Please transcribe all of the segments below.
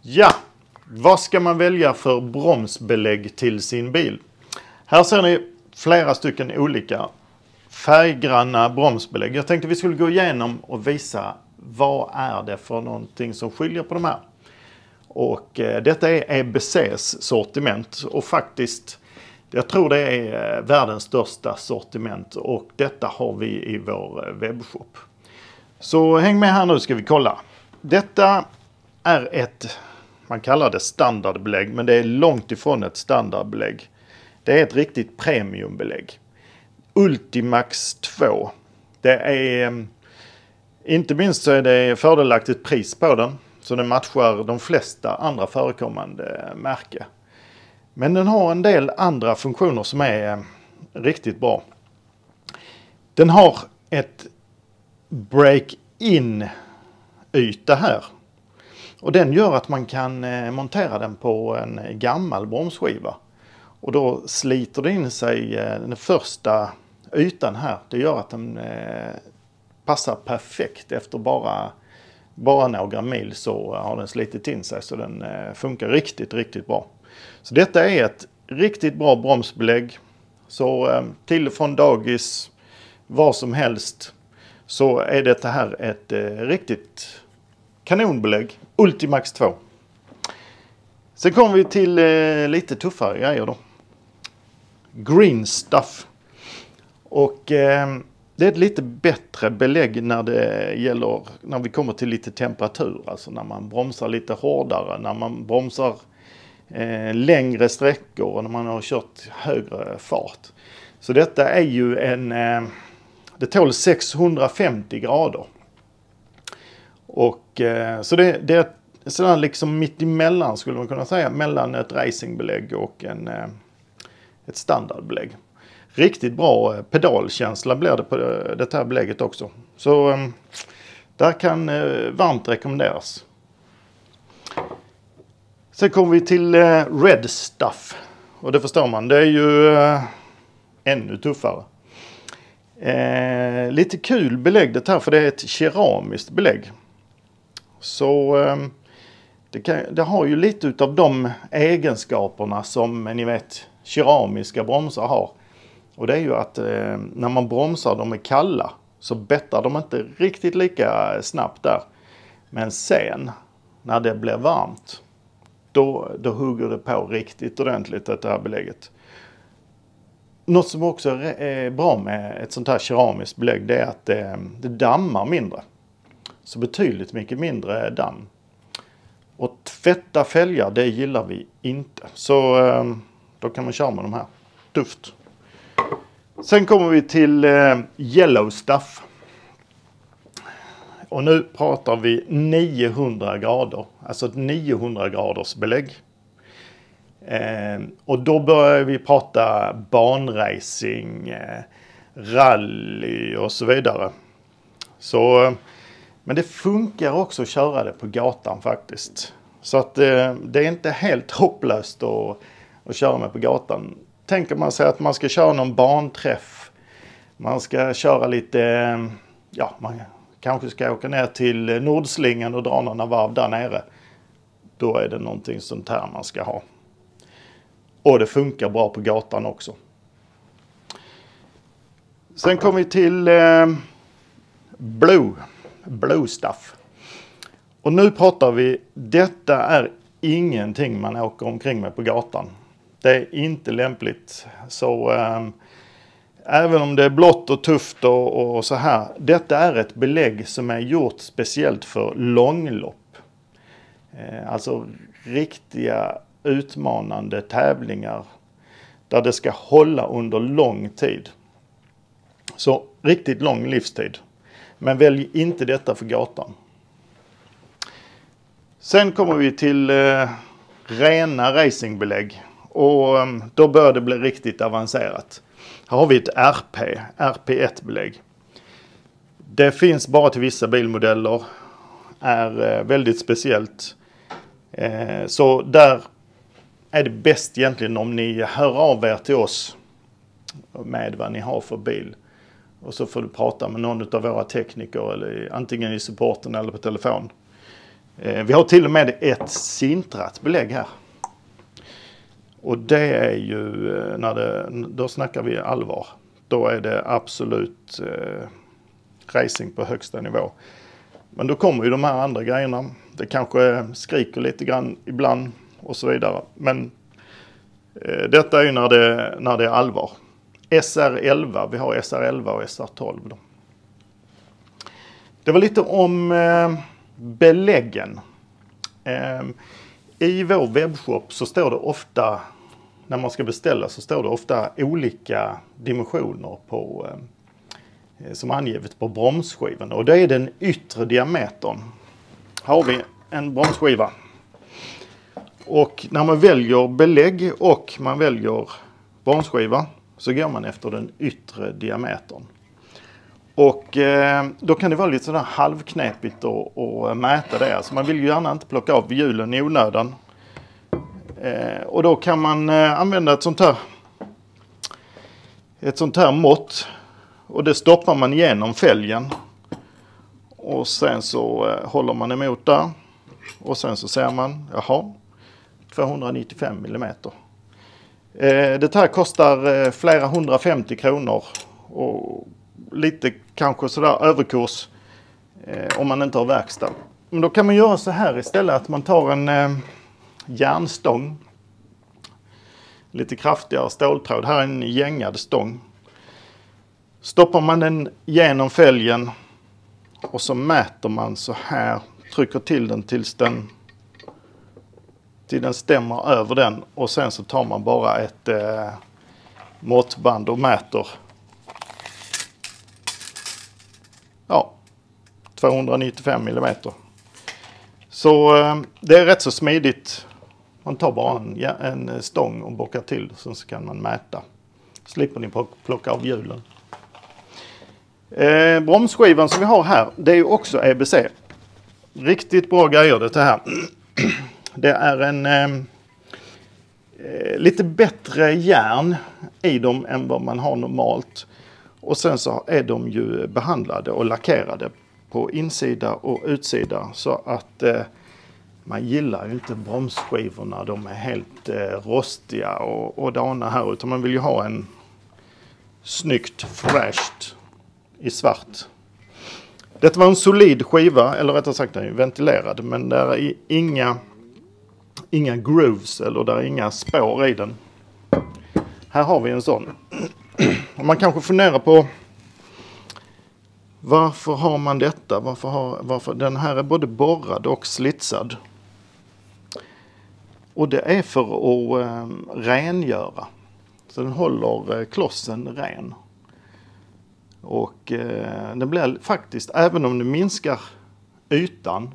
Ja, vad ska man välja för bromsbelägg till sin bil? Här ser ni flera stycken olika färggranna bromsbelägg. Jag tänkte vi skulle gå igenom och visa vad är det för någonting som skiljer på de här. Och detta är EBCs sortiment och faktiskt, jag tror det är världens största sortiment och detta har vi i vår webbshop. Så häng med här nu ska vi kolla. Detta är ett, man kallar det standardbelägg, men det är långt ifrån ett standardbelägg. Det är ett riktigt premiumbelägg. Ultimax 2. Det är, inte minst så är det fördelaktigt pris på den. Så den matchar de flesta andra förekommande märken. Men den har en del andra funktioner som är riktigt bra. Den har ett break-in yta här. Och den gör att man kan montera den på en gammal bromsskiva. Och då sliter det in sig den första ytan här. Det gör att den passar perfekt efter bara några mil så har den slitit in sig. Så den funkar riktigt bra. Så detta är ett riktigt bra bromsbelägg. Så till och från dagis, vad som helst, så är detta här ett riktigt kanonbelägg. Ultimax 2. Sen kommer vi till lite tuffare grejer då. Green Stuff. Och det är ett lite bättre belägg när det gäller, när vi kommer till lite temperatur. Alltså när man bromsar lite hårdare, när man bromsar längre sträckor och när man har kört högre fart. Så detta är ju det tål 650 grader. Och så det är sådär liksom mitt emellan skulle man kunna säga, mellan ett racingbelägg och ett standardbelägg. Riktigt bra pedalkänsla blir det på det här belägget också. Så där kan varmt rekommenderas. Sen kommer vi till Red Stuff. Och det förstår man, det är ju ännu tuffare. Lite kul belägg det här, för det är ett keramiskt belägg. Så det har ju lite utav de egenskaperna som ni vet keramiska bromsar har. Och det är ju att när man bromsar dem är kalla så bettar de inte riktigt lika snabbt där. Men sen när det blir varmt då hugger det på riktigt ordentligt det här belägget. Något som också är bra med ett sånt här keramiskt belägg, det är att det dammar mindre. Så betydligt mycket mindre damm. Och tvätta fälgar, det gillar vi inte. Så då kan man köra med de här. Tufft. Sen kommer vi till Yellow Stuff. Och nu pratar vi 900 grader. Alltså ett 900 graders belägg. Och då börjar vi prata banracing, rally och så vidare. Så, men det funkar också att köra det på gatan faktiskt. Så att det är inte helt hopplöst att köra med på gatan. Tänker man sig att man ska köra någon banträff. Man ska köra lite, ja man kanske ska åka ner till Nordslingan och dra några varv där nere. Då är det någonting sånt här man ska ha. Och det funkar bra på gatan också. Sen kommer vi till Blue Stuff. Och nu pratar vi, detta är ingenting man åker omkring med på gatan. Det är inte lämpligt. Så även om det är blått och tufft och så här. Detta är ett belägg som är gjort speciellt för långlopp. Alltså riktiga utmanande tävlingar där det ska hålla under lång tid. Så riktigt lång livstid. Men välj inte detta för gatan. Sen kommer vi till rena racingbelägg. Och då bör det bli riktigt avancerat. Här har vi ett RP1-belägg. Det finns bara till vissa bilmodeller. Är väldigt speciellt. Så där är det bäst egentligen om ni hör av er till oss med vad ni har för bil. Och så får du prata med någon av våra tekniker eller antingen i supporten eller på telefon. Vi har till och med ett sintrat belägg här. Och det är ju, då snackar vi allvar. Då är det absolut racing på högsta nivå. Men då kommer ju de här andra grejerna. Det kanske skriker lite grann ibland och så vidare. Men detta är ju när det är allvar. SR11, vi har SR11 och SR12 då. Det var lite om beläggen. I vår webbshop så står det ofta, när man ska beställa så står det ofta olika dimensioner på, som angivet på bromsskivan. Och det är den yttre diametern. Här har vi en bromsskiva. Och när man väljer belägg och man väljer bromsskiva så går man efter den yttre diametern. Och då kan det vara lite sådär halvknepigt att mäta det. Alltså man vill ju gärna inte plocka av hjulen i onödan. Och då kan man använda ett sånt här mått. Och det stoppar man igenom fälgen. Och sen så håller man emot där. Och sen så ser man, jaha, 295 mm. Det här kostar flera 150 kronor. Och lite kanske sådär överkurs om man inte har verkstad. Men då kan man göra så här istället, att man tar en järnstång. Lite kraftigare ståltråd. Här är en gängad stång. Stoppar man den genom fälgen och så mäter man så här. Trycker till den tills den stämmer över den. Och sen så tar man bara ett måttband och mäter. Ja, 295 mm. Så det är rätt så smidigt. Man tar bara en stång och bockar till, så kan man mäta. Slipper ni plocka av hjulen. Bromsskivan som vi har här, det är ju också EBC. Riktigt bra grejer det här. Det är en lite bättre järn i dem än vad man har normalt. Och sen så är de ju behandlade och lackerade på insida och utsida. Så att man gillar ju inte bromsskivorna. De är helt rostiga och dana här. Utan man vill ju ha en snyggt fräscht i svart. Det var en solid skiva, eller rättare sagt den är ventilerad. Men där är inga grooves eller där är inga spår i den. Här har vi en sån. Man kanske funderar på varför har man detta? Varför den här är både borrad och slitsad. Och det är för att rengöra. Så den håller klossen ren. Och den blir faktiskt, även om det minskar ytan,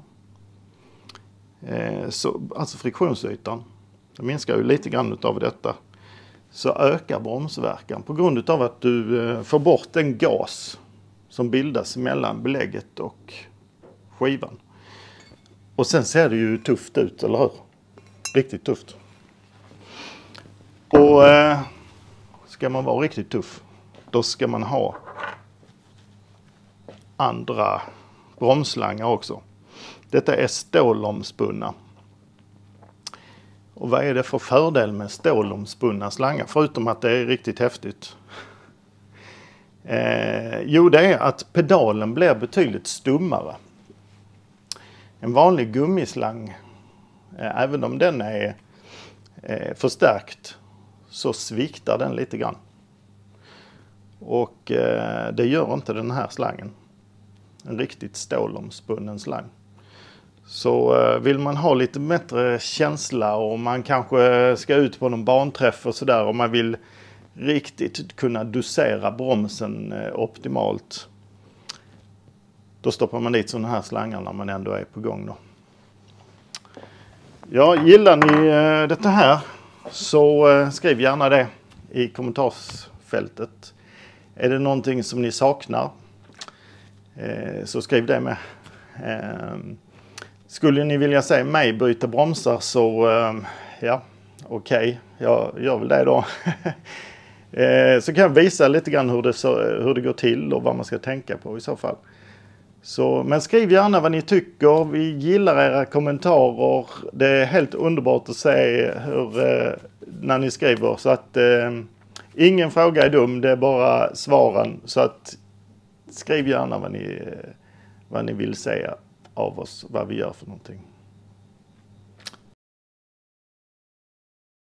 alltså friktionsytan, det minskar ju lite grann av detta, så ökar bromsverkan på grund av att du får bort den gas som bildas mellan belägget och skivan. Och sen ser det ju tufft ut, eller hur? Riktigt tufft. Och ska man vara riktigt tuff, då ska man ha andra bromsslangar också. Detta är stålomspunna. Och vad är det för fördel med stålomspunna slangar? Förutom att det är riktigt häftigt. Jo, det är att pedalen blir betydligt stummare. En vanlig gummislang, även om den är förstärkt, så sviktar den lite grann. Och det gör inte den här slangen. En riktigt stålomspunnen slang. Så vill man ha lite bättre känsla och man kanske ska ut på någon banträff och sådär, och man vill riktigt kunna dosera bromsen optimalt, då stoppar man dit sådana här slangar när man ändå är på gång då. Ja, gillar ni detta här så skriv gärna det i kommentarsfältet. Är det någonting som ni saknar så skriv det med. Skulle ni vilja se mig byta bromsar så ja, okej, jag gör väl det då. Så kan jag visa lite grann hur det går till och vad man ska tänka på i så fall. Så, men skriv gärna vad ni tycker. Vi gillar era kommentarer. Det är helt underbart att se när ni skriver. Så att ingen fråga är dum. Det är bara svaren. Så att skriv gärna vad ni vill säga av oss. Vad vi gör för någonting.